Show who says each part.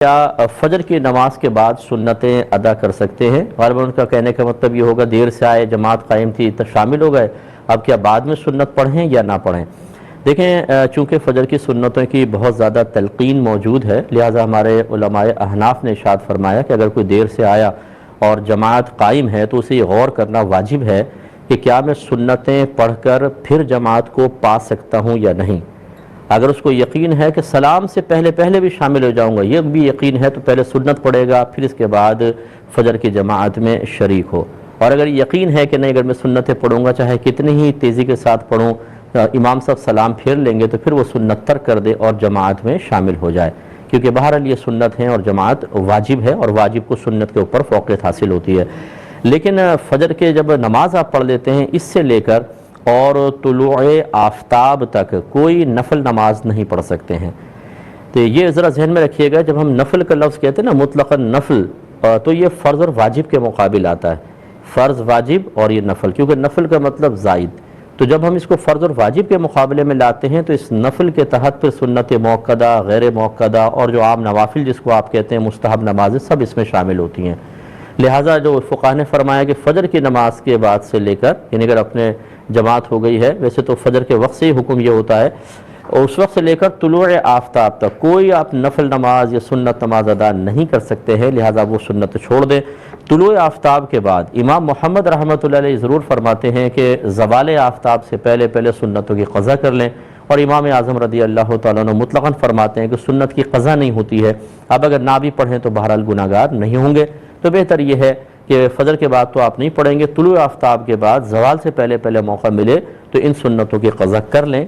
Speaker 1: کیا فجر کی نماز کے بعد سنتیں ادا کر سکتے ہیں؟ غالباً ان کا کہنے کا مطلب یہ ہوگا دیر سے آئے، جماعت قائم تھی تو شامل ہو گئے، اب کیا بعد میں سنت پڑھیں یا نہ پڑھیں؟ دیکھیں، چونکہ فجر کی سنتوں کی بہت زیادہ تلقین موجود ہے، لہٰذا ہمارے علماء احناف نے ارشاد فرمایا کہ اگر کوئی دیر سے آیا اور جماعت قائم ہے تو اسے یہ غور کرنا واجب ہے کہ کیا میں سنتیں پڑھ کر پھر جماعت کو پا سکتا ہوں یا نہیں۔ اگر اس کو یقین ہے کہ سلام سے پہلے بھی شامل ہو جاؤں گا، یہ بھی یقین ہے تو پہلے سنت پڑھے گا، پھر اس کے بعد فجر کی جماعت میں شریک ہو۔ اور اگر یقین ہے کہ نہیں، اگر میں سنتیں پڑھوں گا چاہے کتنی ہی تیزی کے ساتھ پڑھوں، امام صاحب سلام پھیر لیں گے تو پھر وہ سنت ترک کر دے اور جماعت میں شامل ہو جائے، کیونکہ بہرحال یہ سنت ہیں اور جماعت واجب ہے، اور واجب کو سنت کے اوپر فوقیت حاصل ہوتی ہے۔ لیکن فجر کے جب نماز آپ پڑھ لیتے ہیں، اس سے لے کر اور طلوع آفتاب تک کوئی نفل نماز نہیں پڑھ سکتے ہیں۔ تو یہ ذرا ذہن میں رکھیے گا، جب ہم نفل کا لفظ کہتے ہیں نا، مطلقاً نفل، تو یہ فرض اور واجب کے مقابل آتا ہے۔ فرض، واجب اور یہ نفل، کیونکہ نفل کا مطلب زائد، تو جب ہم اس کو فرض اور واجب کے مقابلے میں لاتے ہیں تو اس نفل کے تحت پھر سنت موقدہ، غیر موقدہ اور جو عام نوافل جس کو آپ کہتے ہیں مستحب نمازیں، سب اس میں شامل ہوتی ہیں۔ لہٰذا جو فقہاء نے فرمایا کہ فجر کی نماز کے بعد سے لے کر، یعنی اگر اپنے جماعت ہو گئی ہے، ویسے تو فجر کے وقت سے ہی حکم یہ ہوتا ہے، اور اس وقت سے لے کر طلوع آفتاب تک کوئی آپ نفل نماز یا سنت نماز ادا نہیں کر سکتے ہیں، لہٰذا وہ سنت چھوڑ دیں۔ طلوع آفتاب کے بعد امام محمد رحمۃ اللہ علیہ ضرور فرماتے ہیں کہ زوال آفتاب سے پہلے سنتوں کی قضا کر لیں، اور امام اعظم رضی اللہ تعالیٰ عنہ مطلقاً فرماتے ہیں کہ سنت کی قضا نہیں ہوتی ہے، اب اگر نہ بھی پڑھیں تو بہرحال گناہگار نہیں ہوں گے۔ تو بہتر یہ ہے کہ فجر کے بعد تو آپ نہیں پڑھیں گے، طلوع آفتاب کے بعد زوال سے پہلے موقع ملے تو ان سنتوں کی قضا کر لیں۔